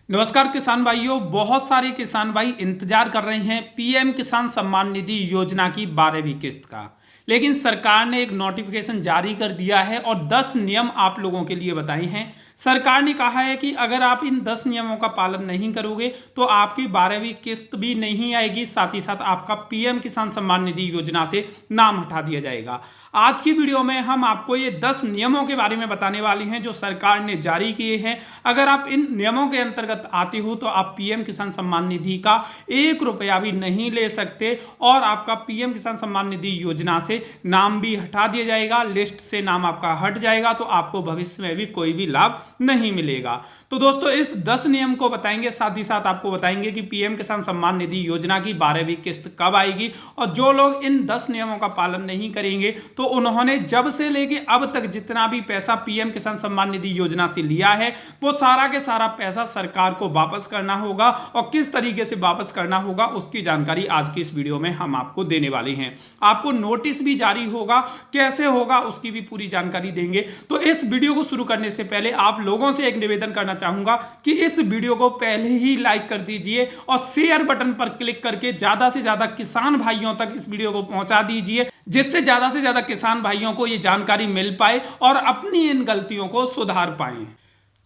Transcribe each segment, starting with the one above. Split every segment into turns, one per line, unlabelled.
नमस्कार किसान भाइयों। बहुत सारे किसान भाई इंतजार कर रहे हैं पीएम किसान सम्मान निधि योजना की 12वीं किस्त का, लेकिन सरकार ने एक नोटिफिकेशन जारी कर दिया है और 10 नियम आप लोगों के लिए बताए हैं। सरकार ने कहा है कि अगर आप इन 10 नियमों का पालन नहीं करोगे तो आपकी 12वीं किस्त भी नहीं आएगी, साथ ही साथ आपका पीएम किसान सम्मान निधि योजना से नाम हटा दिया जाएगा। आज की वीडियो में हम आपको ये 10 नियमों के बारे में बताने वाले हैं जो सरकार ने जारी किए हैं। अगर आप इन नियमों के अंतर्गत आते हो तो आप पीएम किसान सम्मान निधि का 1 रुपया भी नहीं ले सकते और आपका पीएम किसान सम्मान निधि योजना से नाम भी हटा दिया जाएगा। लिस्ट से नाम आपका हट जाएगा तो आपको भविष्य में भी कोई भी लाभ नहीं मिलेगा। तो दोस्तों इस 10 नियम को बताएंगे, साथ ही साथ आपको बताएंगे कि पीएम किसान सम्मान निधि योजना की 12वीं किस्त कब आएगी और जो लोग इन 10 नियमों का पालन नहीं करेंगे तो उन्होंने जब से लेके अब तक जितना भी पैसा पीएम किसान सम्मान निधि योजना से लिया है वो सारा के सारा पैसा सरकार को वापस करना होगा और किस तरीके से वापस करना होगा उसकी जानकारी आज की इस वीडियो में हम आपको देने वाले हैं। आपको नोटिस भी जारी होगा, कैसे होगा उसकी भी पूरी जानकारी देंगे। तो इस वीडियो को शुरू करने से पहले आप लोगों से एक निवेदन करना चाहूंगा कि इस वीडियो को पहले ही लाइक कर दीजिए और शेयर बटन पर क्लिक करके ज्यादा से ज्यादा किसान भाइयों तक इस वीडियो को पहुंचा दीजिए, जिससे ज्यादा से ज्यादा किसान भाइयों को ये जानकारी मिल पाए और अपनी इन गलतियों को सुधार पाए।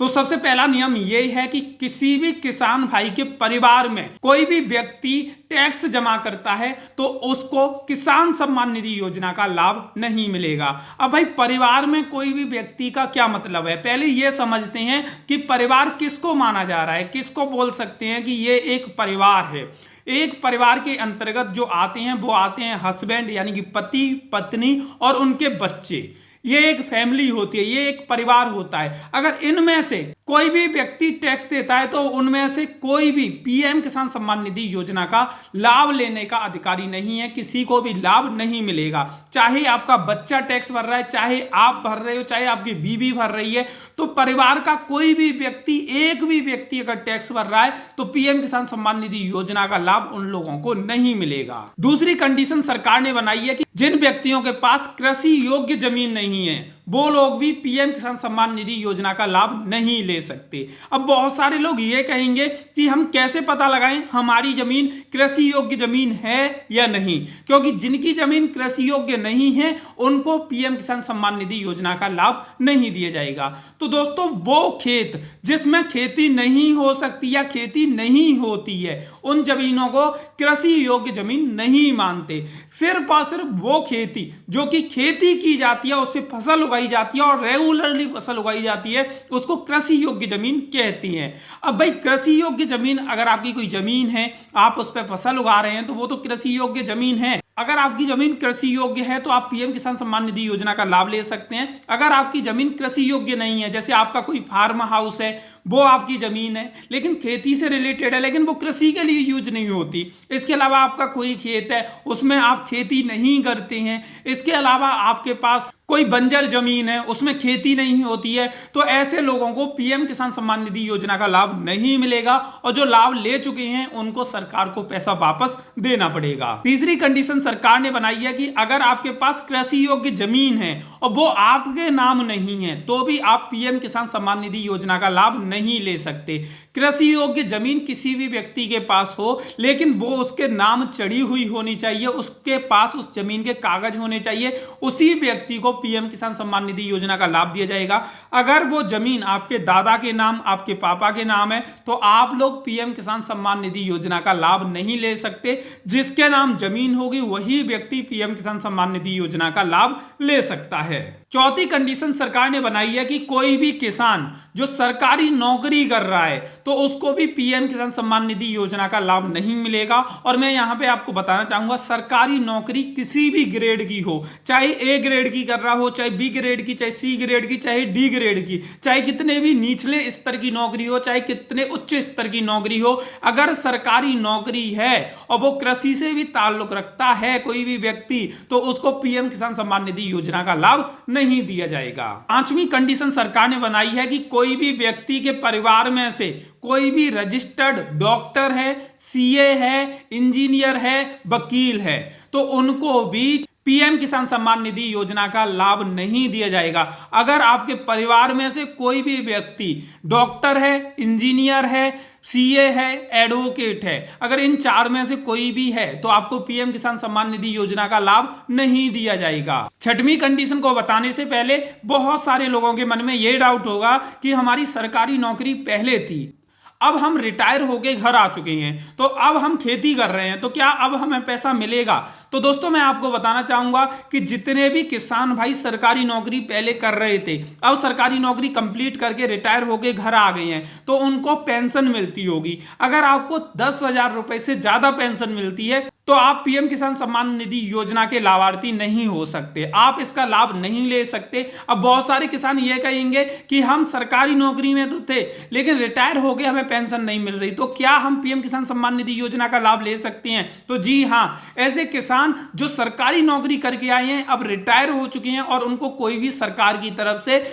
तो सबसे पहला नियम ये है कि किसी भी किसान भाई के परिवार में कोई भी व्यक्ति टैक्स जमा करता है तो उसको किसान सम्मान निधि योजना का लाभ नहीं मिलेगा। अब भाई परिवार में कोई भी व्यक्ति का क्या मतलब है, पहले ये समझते हैं कि परिवार किसको माना जा रहा है, किसको बोल सकते हैं कि ये एक परिवार है। एक परिवार के अंतर्गत जो आते हैं वो आते हैं हस्बैंड यानी कि पति पत्नी और उनके बच्चे। ये एक फैमिली होती है, ये एक परिवार होता है। अगर इनमें से कोई भी व्यक्ति टैक्स देता है तो उनमें से कोई भी पीएम किसान सम्मान निधि योजना का लाभ लेने का अधिकारी नहीं है, किसी को भी लाभ नहीं मिलेगा। चाहे आपका बच्चा टैक्स भर रहा है, चाहे आप भर रहे हो, चाहे आपकी बीवी भर रही है, तो परिवार का कोई भी व्यक्ति, एक भी व्यक्ति अगर टैक्स भर रहा है तो पीएम किसान सम्मान निधि योजना का लाभ उन लोगों को नहीं मिलेगा। दूसरी कंडीशन सरकार ने बनाई है कि जिन व्यक्तियों के पास कृषि योग्य जमीन नहीं है वो लोग भी पीएम किसान सम्मान निधि योजना का लाभ नहीं ले सकते। अब बहुत सारे लोग ये कहेंगे कि हम कैसे पता लगाएं हमारी जमीन कृषि योग्य जमीन है या नहीं, क्योंकि जिनकी जमीन कृषि योग्य नहीं है उनको पीएम किसान सम्मान निधि योजना का लाभ नहीं दिया जाएगा। तो दोस्तों वो खेत जिसमें खेती नहीं हो सकती या खेती नहीं होती है उन जमीनों को कृषि योग्य जमीन नहीं मानते। सिर्फ और सिर्फ वो खेती जो कि खेती की जाती है, उससे फसल उगाई जाती है और रेगुलरली फसल उगाई जाती है, उसको कृषि योग्य जमीन कहती हैं। अब भाई कृषि योग्य जमीन, अगर आपकी कोई जमीन है आप उस पर फसल उगा रहे हैं तो वो तो कृषि योग्य जमीन है। अगर आपकी जमीन कृषि योग्य है तो आप पीएम किसान सम्मान निधि योजना का लाभ ले सकते हैं। अगर आपकी जमीन कृषि योग्य नहीं है, जैसे आपका कोई फार्म हाउस है, वो आपकी जमीन है लेकिन खेती से रिलेटेड है लेकिन वो कृषि के लिए यूज नहीं होती, इसके अलावा आपका कोई खेत है उसमें आप खेती नहीं करते हैं, इसके अलावा आपके पास कोई बंजर जमीन है उसमें खेती नहीं होती है, तो ऐसे लोगों को पीएम किसान सम्मान निधि योजना का लाभ नहीं मिलेगा और जो लाभ ले चुके हैं उनको सरकार को पैसा वापस देना पड़ेगा। तीसरी कंडीशन सरकार ने बनाई है कि अगर आपके पास कृषि योग्य जमीन है और वो आपके नाम नहीं है तो भी आप पीएम किसान सम्मान निधि योजना का लाभ नहीं ले सकते। कृषि योग्य जमीन किसी भी व्यक्ति के पास हो लेकिन वो उसके नाम चढ़ी हुई होनी चाहिए, उसके पास उस जमीन के कागज होने चाहिए, उसी व्यक्ति को पीएम किसान सम्मान निधि योजना का लाभ दिया जाएगा। अगर वो जमीन आपके दादा के नाम, आपके पापा के नाम है तो आप लोग पीएम किसान सम्मान निधि योजना का लाभ नहीं ले सकते। जिसके नाम जमीन होगी वही व्यक्ति पीएम किसान सम्मान निधि योजना का लाभ ले सकता है। चौथी कंडीशन सरकार ने बनाई है कि कोई भी किसान जो सरकारी नौकरी कर रहा है तो उसको भी पीएम किसान सम्मान निधि योजना का लाभ नहीं मिलेगा। और मैं यहां पे आपको बताना चाहूंगा सरकारी नौकरी किसी भी ग्रेड की हो, चाहे ए ग्रेड की कर रहा हो, चाहे बी ग्रेड की, चाहे सी ग्रेड की, चाहे डी ग्रेड की, चाहे कितने भी निचले स्तर की नौकरी हो, चाहे कितने उच्च स्तर की नौकरी हो, अगर सरकारी नौकरी है और वो कृषि से भी ताल्लुक रखता है कोई भी व्यक्ति तो उसको पीएम किसान सम्मान निधि योजना का लाभ नहीं दिया जाएगा। पांचवी कंडीशन सरकार ने बनाई है कि कोई भी व्यक्ति के परिवार में से कोई भी रजिस्टर्ड डॉक्टर है, सीए है, इंजीनियर है, वकील है तो उनको भी पीएम किसान सम्मान निधि योजना का लाभ नहीं दिया जाएगा। अगर आपके परिवार में से कोई भी व्यक्ति डॉक्टर है, इंजीनियर है, सीए है, एडवोकेट है, अगर इन 4 में से कोई भी है तो आपको पीएम किसान सम्मान निधि योजना का लाभ नहीं दिया जाएगा। छठवीं कंडीशन को बताने से पहले बहुत सारे लोगों के मन में यह डाउट होगा कि हमारी सरकारी नौकरी पहले थी, अब हम रिटायर होके घर आ चुके हैं, तो अब हम खेती कर रहे हैं, तो क्या अब हमें पैसा मिलेगा? तो दोस्तों मैं आपको बताना चाहूंगा कि जितने भी किसान भाई सरकारी नौकरी पहले कर रहे थे, अब सरकारी नौकरी कंप्लीट करके रिटायर होके घर आ गए हैं, तो उनको पेंशन मिलती होगी। अगर आपको 10,000 रुपए से ज्यादा पेंशन मिलती है तो आप पीएम किसान सम्मान निधि योजना के लाभार्थी नहीं हो सकते, आप इसका लाभ नहीं ले सकते। अब बहुत सारे किसान ये कहेंगे कि हम सरकारी नौकरी में तो थे लेकिन रिटायर हो गए, हमें पेंशन नहीं मिल रही, तो क्या हम पीएम किसान सम्मान निधि योजना का लाभ ले सकते हैं? तो जी हां, ऐसे किसान जो सरकारी नौकरी करके आए हैं, अब रिटायर हो चुके हैं और उनको कोई भी सरकार की तरफ से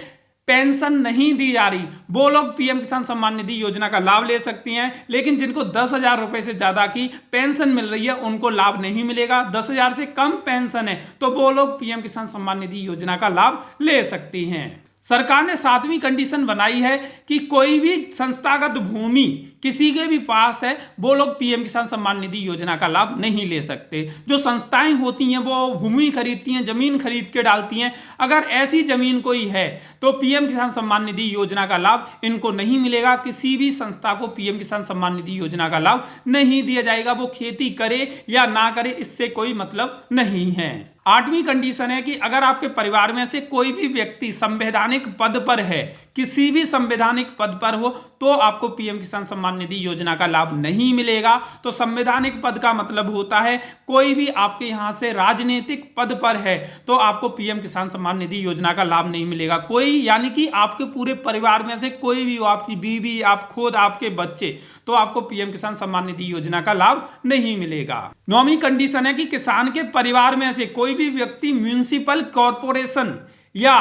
पेंशन नहीं दी जा रही, वो लोग पीएम किसान सम्मान निधि योजना का लाभ ले सकती हैं। लेकिन जिनको 10,000 रुपए से ज्यादा की पेंशन मिल रही है उनको लाभ नहीं मिलेगा। 10,000 से कम पेंशन है तो वो लोग पीएम किसान सम्मान निधि योजना का लाभ ले सकती हैं। सरकार ने 7वीं कंडीशन बनाई है कि कोई भी संस्थागत भूमि किसी के भी पास है वो लोग पीएम किसान सम्मान निधि योजना का लाभ नहीं ले सकते। जो संस्थाएं होती हैं वो भूमि खरीदती हैं, जमीन खरीद के डालती हैं, अगर ऐसी जमीन कोई है तो पीएम किसान सम्मान निधि योजना का लाभ इनको नहीं मिलेगा। किसी भी संस्था को पीएम किसान सम्मान निधि योजना का लाभ नहीं दिया जाएगा, वो खेती करे या ना करे इससे कोई मतलब नहीं है। 8वीं कंडीशन है कि अगर आपके परिवार में से कोई भी व्यक्ति संवैधानिक पद पर है, किसी भी संवैधानिक पद पर हो, तो आपको पीएम किसान सम्मान निधि योजना का लाभ नहीं मिलेगा। तो संवैधानिक पद का मतलब होता है कोई भी आपके यहां से राजनीतिक पद पर है तो आपको पीएम किसान सम्मान निधि योजना का लाभ नहीं मिलेगा। कोई यानी कि आपके पूरे परिवार में से कोई भी हो, आपकी बीवी, आप खुद, आपके बच्चे, तो आपको पीएम किसान सम्मान निधि योजना का लाभ नहीं मिलेगा। 9वीं कंडीशन है कि किसान के परिवार में से कोई भी व्यक्ति म्युनिसिपल कॉर्पोरेशन या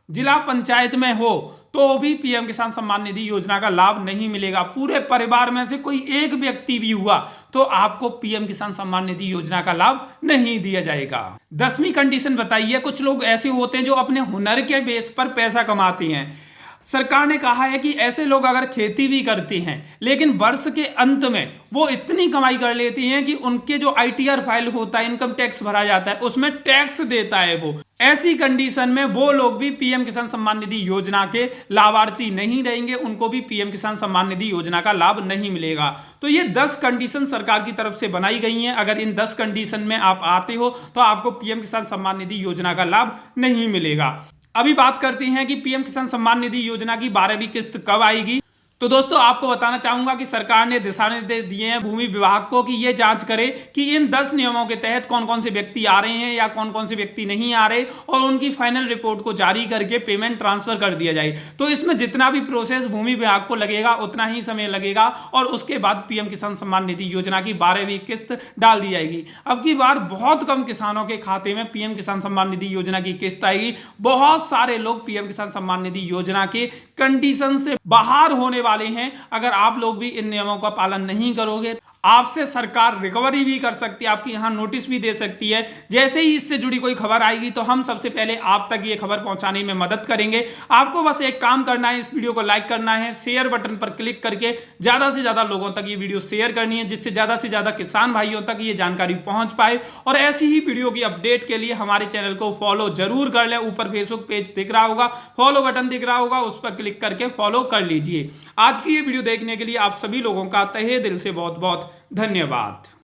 जिला पंचायत में हो तो भी पीएम किसान सम्मान निधि योजना का लाभ नहीं मिलेगा। पूरे परिवार में से कोई एक व्यक्ति भी हुआ तो आपको पीएम किसान सम्मान निधि योजना का लाभ नहीं दिया जाएगा। 10वीं कंडीशन बताइए, कुछ लोग ऐसे होते हैं जो अपने हुनर के बेस पर पैसा कमाते हैं। सरकार ने कहा है कि ऐसे लोग अगर खेती भी करते हैं लेकिन वर्ष के अंत में वो इतनी कमाई कर लेती हैं कि उनके जो आईटीआर फाइल होता है, इनकम टैक्स भरा जाता है, उसमें टैक्स देता है वो। ऐसी कंडीशन में वो लोग भी पीएम किसान सम्मान निधि योजना के लाभार्थी नहीं रहेंगे, उनको भी पीएम किसान सम्मान निधि योजना का लाभ नहीं मिलेगा। तो ये 10 कंडीशन सरकार की तरफ से बनाई गई हैं। अगर इन 10 कंडीशन में आप आते हो तो आपको पीएम किसान सम्मान निधि योजना का लाभ नहीं मिलेगा। अभी बात करते हैं कि पीएम किसान सम्मान निधि योजना की 12वीं किस्त कब आएगी। तो दोस्तों आपको बताना चाहूंगा कि सरकार ने दिशा निर्देश दिए हैं भूमि विभाग को कि ये जांच करे कि इन 10 नियमों के तहत कौन कौन से व्यक्ति आ रहे हैं या कौन कौन से व्यक्ति नहीं आ रहे, और उनकी फाइनल रिपोर्ट को जारी करके पेमेंट ट्रांसफर कर दिया जाए। तो इसमें जितना भी प्रोसेस भूमि विभाग को लगेगा उतना ही समय लगेगा और उसके बाद पीएम किसान सम्मान निधि योजना की 12वीं किस्त डाल दी जाएगी। अब की बार बहुत कम किसानों के खाते में पीएम किसान सम्मान निधि योजना की किस्त आएगी। बहुत सारे लोग पीएम किसान सम्मान निधि योजना के कंडीशन से बाहर होने वाले हैं। अगर आप लोग भी इन नियमों का पालन नहीं करोगे आपसे सरकार रिकवरी भी कर सकती है, आपकी यहां नोटिस भी दे सकती है। जैसे ही इससे जुड़ी कोई खबर आएगी तो हम सबसे पहले आप तक ये खबर पहुंचाने में मदद करेंगे। आपको बस एक काम करना है, इस वीडियो को लाइक करना है, शेयर बटन पर क्लिक करके ज्यादा से ज्यादा लोगों तक ये वीडियो शेयर करनी है, जिससे ज्यादा से ज्यादा किसान भाइयों तक ये जानकारी पहुंच पाए। और ऐसी ही वीडियो की अपडेट के लिए हमारे चैनल को फॉलो जरूर कर लें। ऊपर फेसबुक पेज दिख रहा होगा, फॉलो बटन दिख रहा होगा, उस पर क्लिक करके फॉलो कर लीजिए। आज की ये वीडियो देखने के लिए आप सभी लोगों का तहे दिल से बहुत बहुत धन्यवाद।